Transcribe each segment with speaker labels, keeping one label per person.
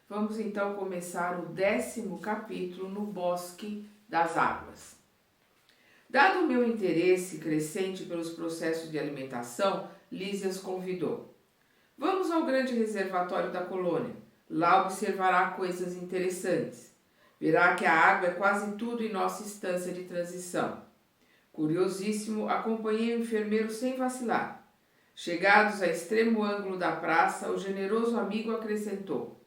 Speaker 1: Vamos então começar o 10º capítulo no Bosque das Águas. Dado o meu interesse crescente pelos processos de alimentação, Lísias convidou. Vamos ao grande reservatório da colônia. Lá observará coisas interessantes. Verá que a água é quase tudo em nossa instância de transição. Curiosíssimo, acompanhei o enfermeiro sem vacilar. Chegados a extremo ângulo da praça, o generoso amigo acrescentou: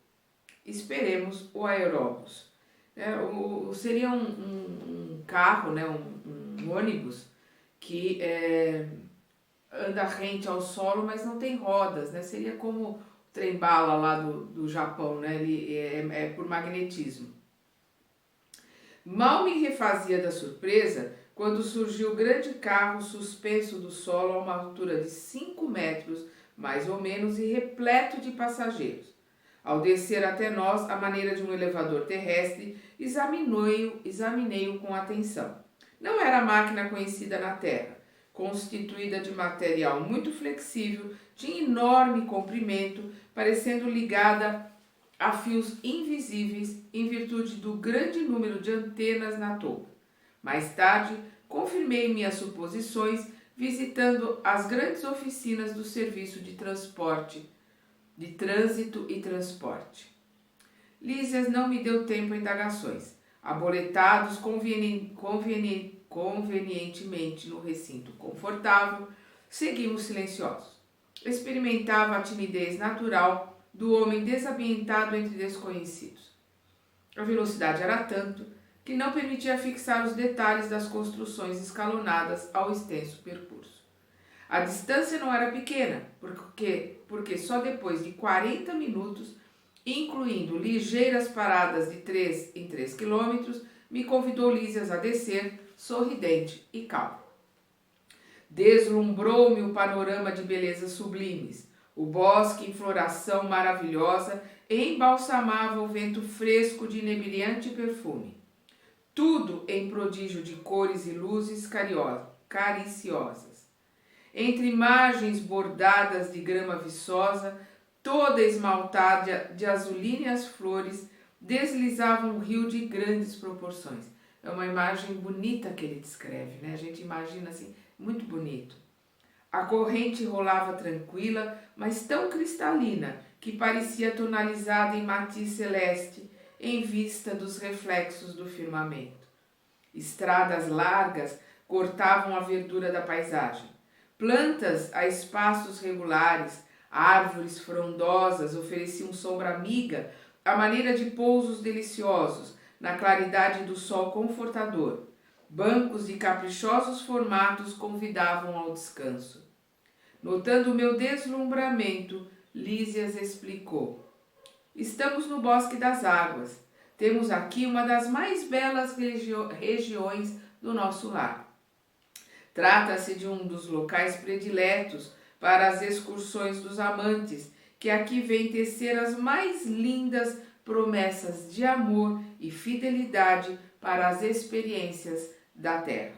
Speaker 1: esperemos o aeróbus. Seria um carro, né, um ônibus que anda rente ao solo, mas não tem rodas, né? Seria como o trem-bala lá do Japão, né? Ele é por magnetismo. Mal me refazia da surpresa quando surgiu o grande carro suspenso do solo a uma altura de 5 metros, mais ou menos, e repleto de passageiros. Ao descer até nós, à maneira de um elevador terrestre, examinei-o com atenção. Não era máquina conhecida na Terra, constituída de material muito flexível, de enorme comprimento, parecendo ligada a fios invisíveis em virtude do grande número de antenas na touca. Mais tarde, confirmei minhas suposições visitando as grandes oficinas do serviço de trânsito e transporte. Lísias não me deu tempo a indagações. Aboletados convenientemente no recinto confortável, seguimos silenciosos. Experimentava a timidez natural do homem desambientado entre desconhecidos. A velocidade era tanto que não permitia fixar os detalhes das construções escalonadas ao extenso percurso. A distância não era pequena, porque só depois de 40 minutos, incluindo ligeiras paradas de 3 em 3 quilômetros, me convidou Lísias a descer, sorridente e calmo. Deslumbrou-me o panorama de belezas sublimes. O bosque em floração maravilhosa embalsamava o vento fresco de inebriante perfume. Tudo em prodígio de cores e luzes cariciosas. Entre margens bordadas de grama viçosa, toda esmaltada de azulíneas flores, deslizava um rio de grandes proporções. É uma imagem bonita que ele descreve, né? A gente imagina assim, muito bonito. A corrente rolava tranquila, mas tão cristalina que parecia tonalizada em matiz celeste em vista dos reflexos do firmamento. Estradas largas cortavam a verdura da paisagem. Plantas a espaços regulares, árvores frondosas ofereciam sombra amiga à maneira de pousos deliciosos, na claridade do sol confortador. Bancos de caprichosos formatos convidavam ao descanso. Notando o meu deslumbramento, Lísias explicou: estamos no Bosque das Águas. Temos aqui uma das mais belas regiões do nosso lar. Trata-se de um dos locais prediletos para as excursões dos amantes, que aqui vêm tecer as mais lindas promessas de amor e fidelidade para as experiências da terra.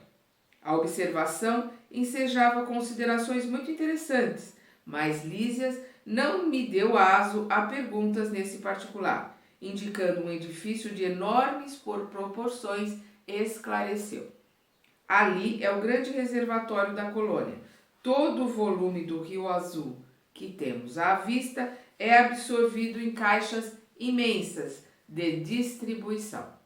Speaker 1: A observação ensejava considerações muito interessantes, mas Lísias não me deu aso a perguntas nesse particular. Indicando um edifício de enormes proporções, esclareceu: ali é o grande reservatório da colônia. Todo o volume do Rio Azul que temos à vista é absorvido em caixas imensas de distribuição.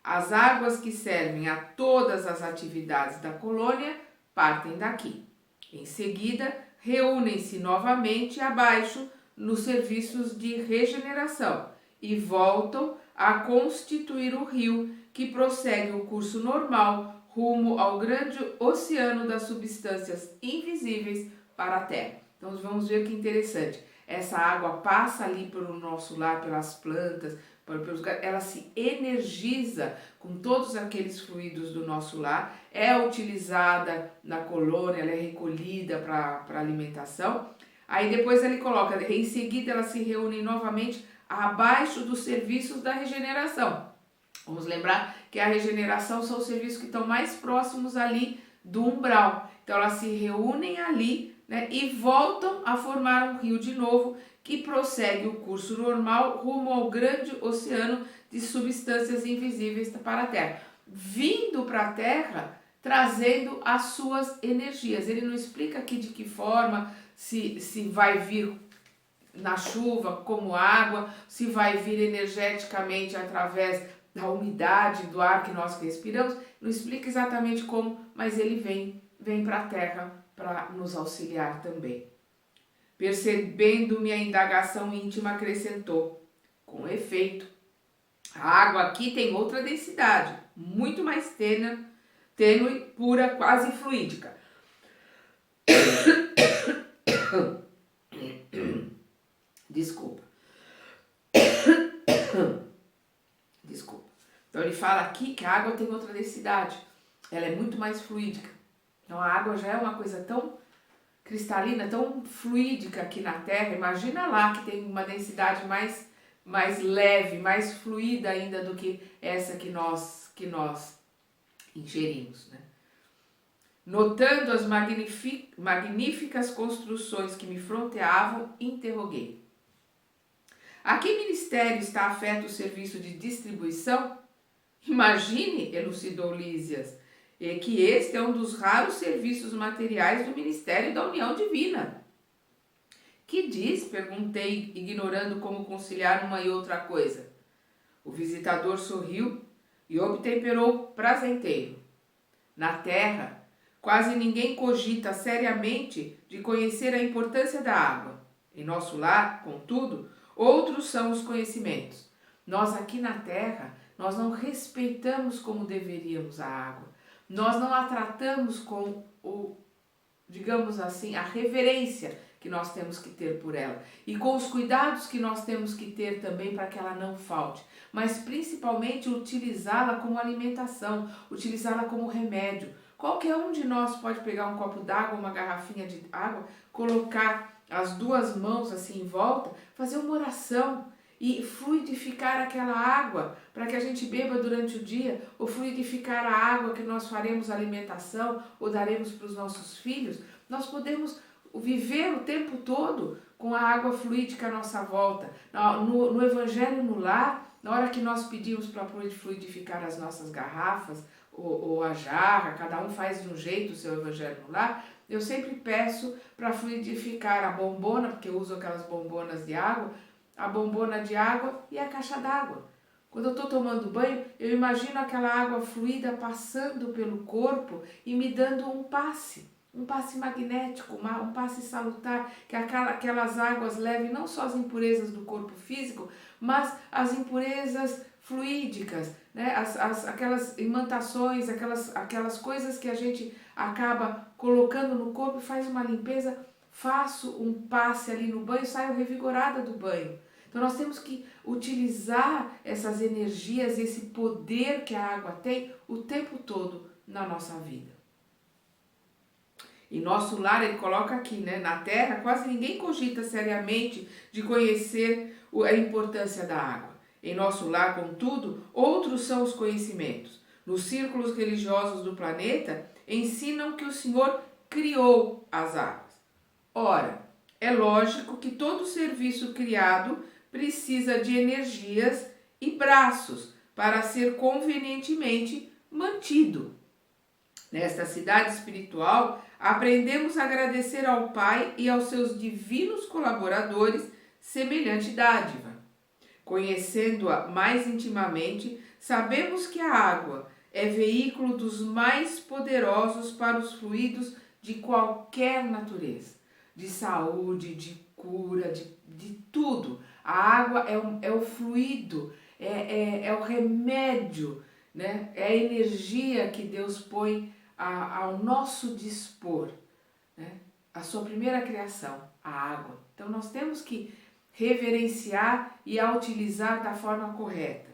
Speaker 1: As águas que servem a todas as atividades da colônia partem daqui. Em seguida, reúnem-se novamente abaixo nos serviços de regeneração e voltam a constituir o rio, que prossegue o curso normal rumo ao grande oceano das substâncias invisíveis para a Terra. Então vamos ver que interessante. Essa água passa ali pelo nosso lar, pelas plantas, ela se energiza com todos aqueles fluidos do nosso lar, é utilizada na colônia, ela é recolhida para alimentação. Aí depois ele coloca, em seguida ela se reúne novamente abaixo dos serviços da regeneração. Vamos lembrar que a regeneração são os serviços que estão mais próximos ali do umbral. Então elas se reúnem ali né, e voltam a formar um rio de novo que prossegue o curso normal rumo ao grande oceano de substâncias invisíveis para a Terra, vindo para a Terra trazendo as suas energias. Ele não explica aqui de que forma, se vai vir na chuva como água, se vai vir energeticamente através da umidade do ar que nós respiramos, não explica exatamente como, mas ele vem para a Terra para nos auxiliar também. Percebendo minha indagação íntima, acrescentou: com efeito, a água aqui tem outra densidade, muito mais tênue, pura, quase fluídica. Desculpa. Então ele fala aqui que a água tem outra densidade, ela é muito mais fluídica. Então a água já é uma coisa tão cristalina, tão fluídica aqui na Terra. Imagina lá que tem uma densidade mais leve, mais fluida ainda do que essa que nós ingerimos, né? Notando as magníficas construções que me fronteavam, interroguei: a que ministério está afeto o serviço de distribuição? Imagine, elucidou Lísias, que este é um dos raros serviços materiais do Ministério da União Divina. Que diz? Perguntei, ignorando como conciliar uma e outra coisa. O visitador sorriu e obtemperou prazenteiro. Na Terra, quase ninguém cogita seriamente de conhecer a importância da água. Em nosso lar, contudo, outros são os conhecimentos. Nós aqui na Terra, nós não respeitamos como deveríamos a água. Nós não a tratamos com digamos assim, a reverência que nós temos que ter por ela. E com os cuidados que nós temos que ter também para que ela não falte. Mas principalmente utilizá-la como alimentação, utilizá-la como remédio. Qualquer um de nós pode pegar um copo d'água, uma garrafinha de água, colocar as duas mãos assim em volta, fazer uma oração e fluidificar aquela água para que a gente beba durante o dia, ou fluidificar a água que nós faremos alimentação ou daremos para os nossos filhos. Nós podemos viver o tempo todo com a água fluídica à nossa volta. No Evangelho no Lar, na hora que nós pedimos para fluidificar as nossas garrafas ou a jarra, cada um faz de um jeito o seu Evangelho no Lar, eu sempre peço para fluidificar a bombona, porque eu uso aquelas bombonas de água, a bombona de água e a caixa d'água. Quando eu estou tomando banho, eu imagino aquela água fluida passando pelo corpo e me dando um passe magnético, um passe salutar, que aquelas águas levem não só as impurezas do corpo físico, mas as impurezas fluídicas, né? Aquelas imantações, aquelas coisas que a gente acaba colocando no corpo e faz uma limpeza. Faço um passe ali no banho, saio revigorada do banho. Então nós temos que utilizar essas energias, esse poder que a água tem o tempo todo na nossa vida. Em nosso lar, ele coloca aqui, né? Na Terra, quase ninguém cogita seriamente de conhecer a importância da água. Em nosso lar, contudo, outros são os conhecimentos. Nos círculos religiosos do planeta, ensinam que o Senhor criou as águas. Ora, é lógico que todo serviço criado precisa de energias e braços para ser convenientemente mantido. Nesta cidade espiritual, aprendemos a agradecer ao Pai e aos seus divinos colaboradores semelhante dádiva. Conhecendo-a mais intimamente, sabemos que a água é veículo dos mais poderosos para os fluidos de qualquer natureza. De saúde, de cura, de tudo. A água é o fluido, é o remédio, né? É a energia que Deus põe ao nosso dispor, né? A sua primeira criação, a água. Então nós temos que reverenciar e a utilizar da forma correta.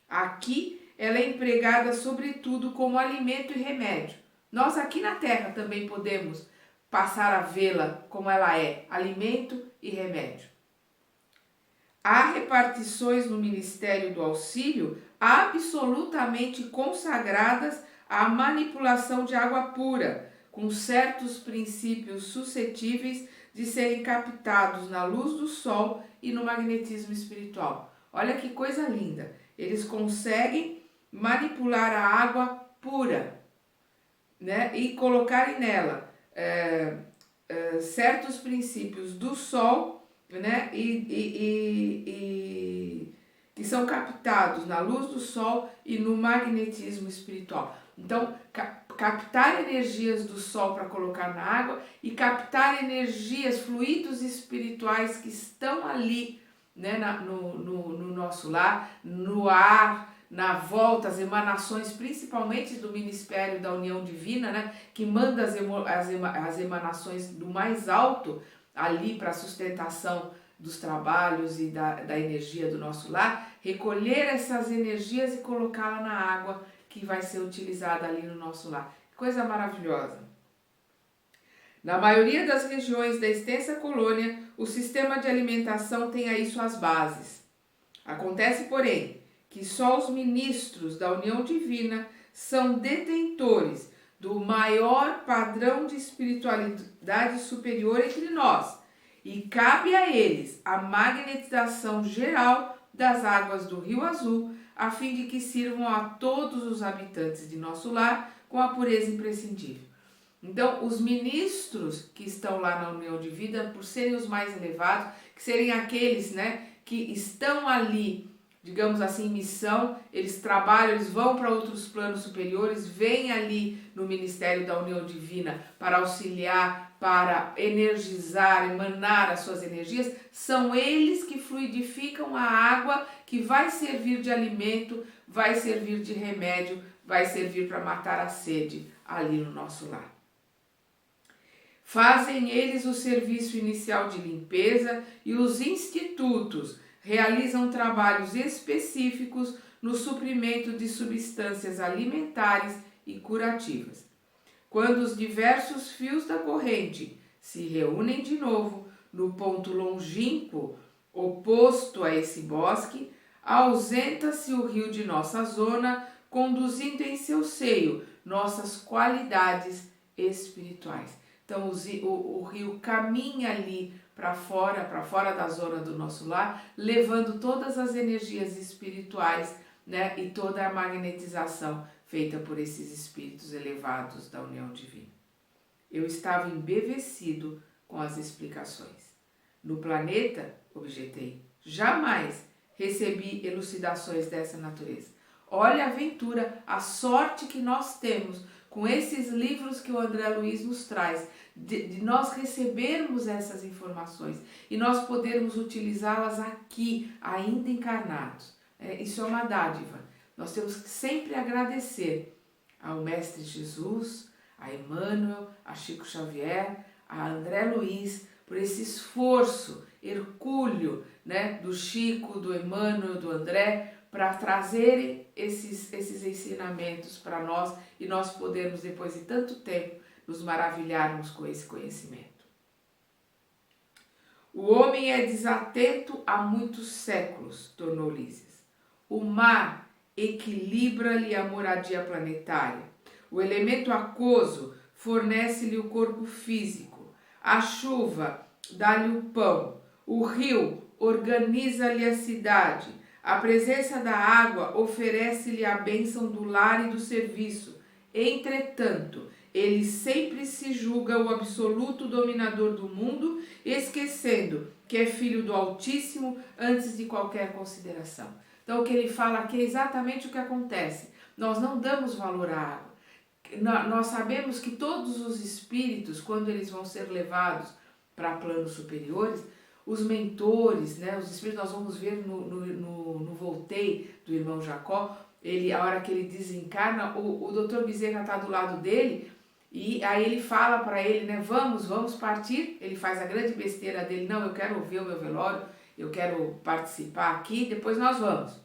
Speaker 1: Aqui ela é empregada sobretudo como alimento e remédio. Nós aqui na Terra também podemos passar a vê-la como ela é, alimento e remédio. Há repartições no Ministério do Auxílio absolutamente consagradas à manipulação de água pura, com certos princípios suscetíveis de serem captados na luz do sol e no magnetismo espiritual. Olha que coisa linda! Eles conseguem manipular a água pura, né? E colocarem nela certos princípios do sol, né? Que são captados na luz do sol e no magnetismo espiritual. Então, captar energias do sol para colocar na água e captar energias, fluidos espirituais que estão ali, né, no nosso lar, no ar, na volta, as emanações, principalmente do Ministério da União Divina, né, que manda as emanações do mais alto ali para a sustentação dos trabalhos e da energia do nosso lar, recolher essas energias e colocá-la na água que vai ser utilizada ali no nosso lar. Coisa maravilhosa! Na maioria das regiões da extensa colônia, o sistema de alimentação tem aí suas bases. Acontece, porém, que só os ministros da união divina são detentores do maior padrão de espiritualidade superior entre nós, e cabe a eles a magnetização geral das águas do Rio Azul, a fim de que sirvam a todos os habitantes de nosso lar com a pureza imprescindível. Então, os ministros que estão lá na união de vida, por serem os mais elevados, que serem aqueles, né, que estão ali, digamos assim, em missão, eles trabalham, eles vão para outros planos superiores, vêm ali no Ministério da União Divina para auxiliar, para energizar, emanar as suas energias, são eles que fluidificam a água que vai servir de alimento, vai servir de remédio, vai servir para matar a sede ali no nosso lar. Fazem eles o serviço inicial de limpeza e os institutos realizam trabalhos específicos no suprimento de substâncias alimentares e curativas. Quando os diversos fios da corrente se reúnem de novo no ponto longínquo oposto a esse bosque, ausenta-se o rio de nossa zona, conduzindo em seu seio nossas qualidades espirituais. Então o rio caminha ali para fora da zona do nosso lar, levando todas as energias espirituais, né, e toda a magnetização feita por esses espíritos elevados da união divina. Eu estava embevecido com as explicações. No planeta, objetei, jamais recebi elucidações dessa natureza. Olha a aventura, a sorte que nós temos com esses livros que o André Luiz nos traz, de nós recebermos essas informações e nós podermos utilizá-las aqui, ainda encarnados. Isso é uma dádiva. Nós temos que sempre agradecer ao Mestre Jesus, a Emmanuel, a Chico Xavier, a André Luiz, por esse esforço hercúleo, né, do Chico, do Emmanuel, do André, para trazerem esses ensinamentos para nós e nós podermos, depois de tanto tempo, nos maravilharmos com esse conhecimento. O homem é desatento há muitos séculos, tornou Lísias. O mar equilibra-lhe a moradia planetária. O elemento aquoso fornece-lhe o corpo físico. A chuva dá-lhe o pão. O rio organiza-lhe a cidade. A presença da água oferece-lhe a bênção do lar e do serviço. Entretanto, ele sempre se julga o absoluto dominador do mundo, esquecendo que é filho do Altíssimo antes de qualquer consideração. Então, o que ele fala aqui é exatamente o que acontece. Nós não damos valor à água. Nós sabemos que todos os espíritos, quando eles vão ser levados para planos superiores, os mentores, né, os espíritos, nós vamos ver no Voltei do irmão Jacó, a hora que ele desencarna, o Dr. Bezerra está do lado dele, e aí ele fala para ele, né, vamos partir. Ele faz a grande besteira dele, não, eu quero ver o meu velório, eu quero participar aqui, depois nós vamos.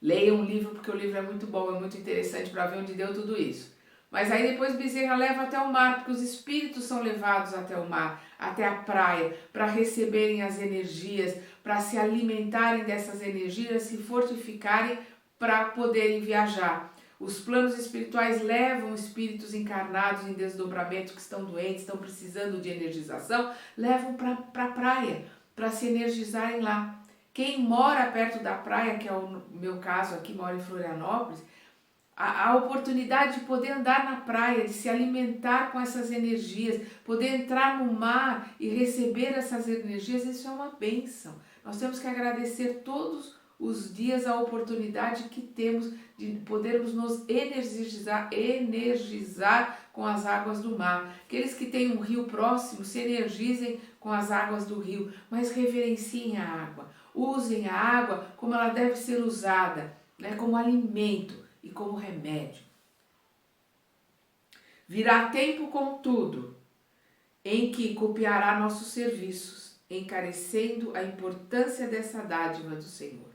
Speaker 1: Leiam o livro, porque o livro é muito bom, é muito interessante para ver onde deu tudo isso. Mas aí depois Bezerra leva até o mar, porque os espíritos são levados até o mar, até a praia, para receberem as energias, para se alimentarem dessas energias, se fortificarem para poderem viajar. Os planos espirituais levam espíritos encarnados em desdobramento que estão doentes, estão precisando de energização, levam para a praia, para se energizarem lá. Quem mora perto da praia, que é o meu caso aqui, moro em Florianópolis, a oportunidade de poder andar na praia, de se alimentar com essas energias, poder entrar no mar e receber essas energias, isso é uma bênção. Nós temos que agradecer todos os dias a oportunidade que temos de podermos nos energizar com as águas do mar. Aqueles que têm um rio próximo, se energizem com as águas do rio, mas reverenciem a água. Usem a água como ela deve ser usada, né, como alimento e como remédio. Virá tempo, contudo, em que copiará nossos serviços, encarecendo a importância dessa dádiva do Senhor.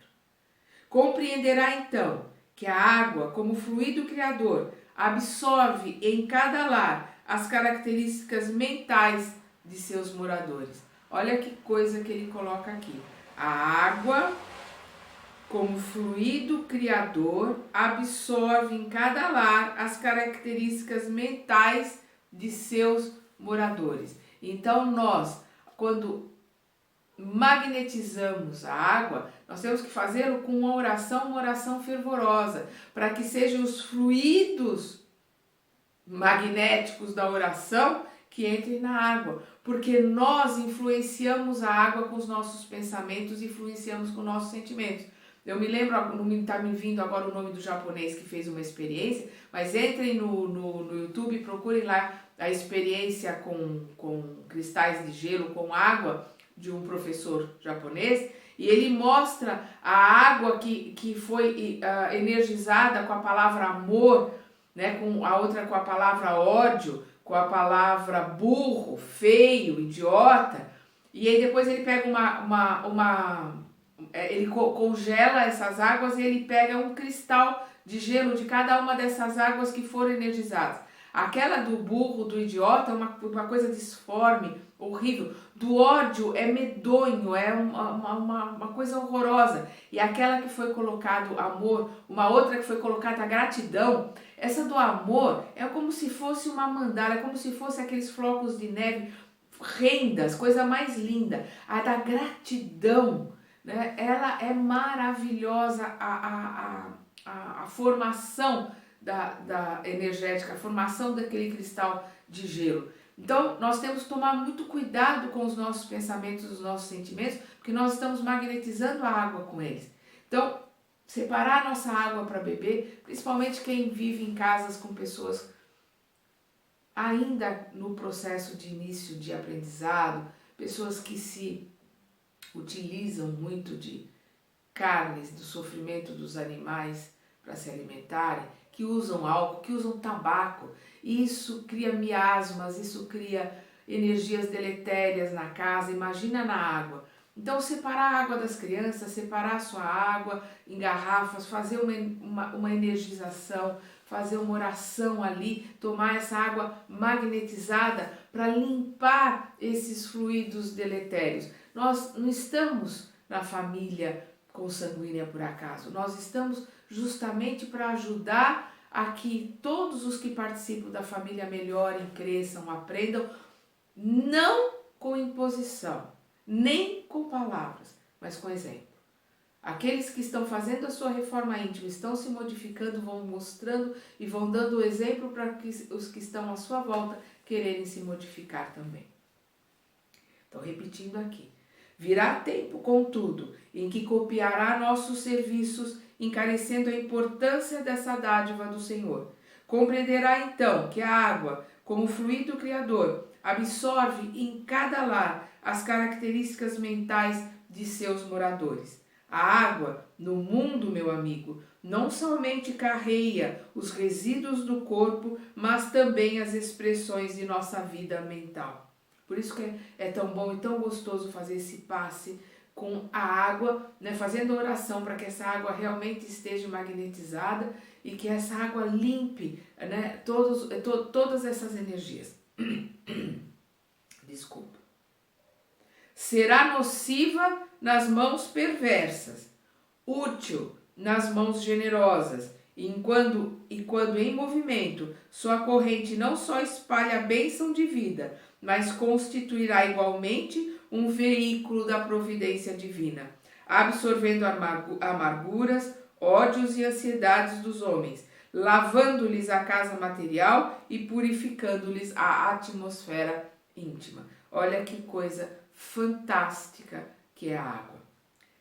Speaker 1: Compreenderá então que a água, como fluido criador, absorve em cada lar as características mentais de seus moradores. Olha que coisa que ele coloca aqui. A água, como fluido criador, absorve em cada lar as características mentais de seus moradores. Então nós, quando magnetizamos a água, nós temos que fazê-lo com uma oração fervorosa, para que sejam os fluidos magnéticos da oração que entrem na água, porque nós influenciamos a água com os nossos pensamentos e influenciamos com os nossos sentimentos. Eu me lembro, não está me vindo agora o nome do japonês que fez uma experiência, mas entrem no YouTube, procurem lá a experiência com cristais de gelo, com água, de um professor japonês, e ele mostra a água que foi energizada com a palavra amor, né, com a outra com a palavra ódio, com a palavra burro, feio, idiota, e aí depois ele pega ele congela essas águas e ele pega um cristal de gelo de cada uma dessas águas que foram energizadas. Aquela do burro, do idiota, é uma coisa disforme, horrível. Do ódio é medonho, é uma coisa horrorosa. E aquela que foi colocado amor, uma outra que foi colocada gratidão, essa do amor é como se fosse uma mandala, é como se fosse aqueles flocos de neve, rendas, coisa mais linda. A da gratidão, né? Ela é maravilhosa, a formação da energética, a formação daquele cristal de gelo. Então, nós temos que tomar muito cuidado com os nossos pensamentos, os nossos sentimentos, porque nós estamos magnetizando a água com eles. Então, separar a nossa água para beber, principalmente quem vive em casas com pessoas ainda no processo de início de aprendizado, pessoas que se utilizam muito de carnes, do sofrimento dos animais para se alimentarem, que usam álcool, que usam tabaco. Isso cria miasmas, isso cria energias deletérias na casa, imagina na água. Então, separar a água das crianças, separar a sua água em garrafas, fazer uma energização, fazer uma oração ali, tomar essa água magnetizada para limpar esses fluidos deletérios. Nós não estamos na família consanguínea por acaso, nós estamos justamente para ajudar a que todos os que participam da família melhorem, cresçam, aprendam, não com imposição, nem com palavras, mas com exemplo. Aqueles que estão fazendo a sua reforma íntima, estão se modificando, vão mostrando e vão dando o exemplo para que os que estão à sua volta quererem se modificar também. Então, repetindo aqui. Virá tempo, contudo, em que copiará nossos serviços, encarecendo a importância dessa dádiva do Senhor. Compreenderá então que a água, como fluido criador, absorve em cada lar as características mentais de seus moradores. A água, no mundo, meu amigo, não somente carrega os resíduos do corpo, mas também as expressões de nossa vida mental. Por isso que é tão bom e tão gostoso fazer esse passe com a água, né, fazendo oração para que essa água realmente esteja magnetizada e que essa água limpe, né, todas essas energias. Desculpa. Será nociva nas mãos perversas, útil nas mãos generosas Quando em movimento, sua corrente não só espalha a bênção de vida, mas constituirá igualmente um veículo da providência divina, absorvendo amarguras, ódios e ansiedades dos homens, lavando-lhes a casa material e purificando-lhes a atmosfera íntima. Olha que coisa fantástica que é a água.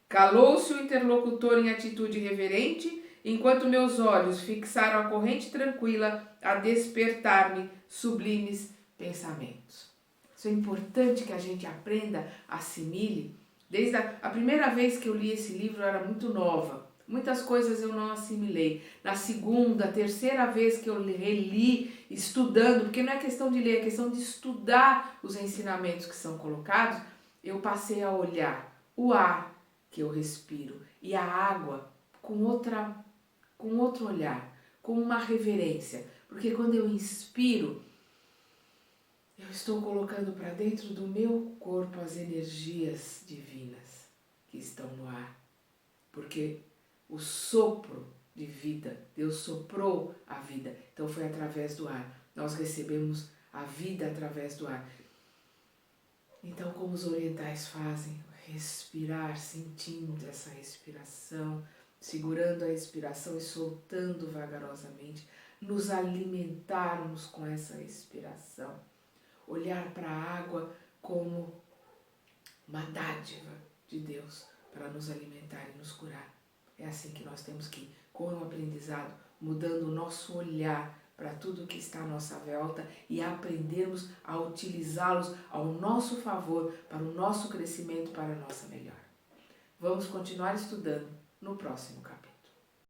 Speaker 1: Calou-se o interlocutor em atitude reverente, enquanto meus olhos fixaram a corrente tranquila a despertar-me sublimes pensamentos. Isso é importante que a gente aprenda, assimile. Desde a primeira vez que eu li esse livro eu era muito nova. Muitas coisas eu não assimilei. Na segunda, terceira vez que eu reli, estudando, porque não é questão de ler, é questão de estudar os ensinamentos que são colocados, eu passei a olhar o ar que eu respiro e a água com outro olhar, com uma reverência. Porque quando eu inspiro, eu estou colocando para dentro do meu corpo as energias divinas que estão no ar. Porque o sopro de vida, Deus soprou a vida, então foi através do ar. Nós recebemos a vida através do ar. Então, como os orientais fazem? Respirar, sentindo essa respiração, segurando a respiração e soltando vagarosamente, nos alimentarmos com essa respiração, olhar para a água como uma dádiva de Deus para nos alimentar e nos curar. É assim que nós temos que ir, com o aprendizado, mudando o nosso olhar para tudo que está à nossa volta e aprendermos a utilizá-los ao nosso favor, para o nosso crescimento, para a nossa melhora. Vamos continuar estudando no próximo capítulo.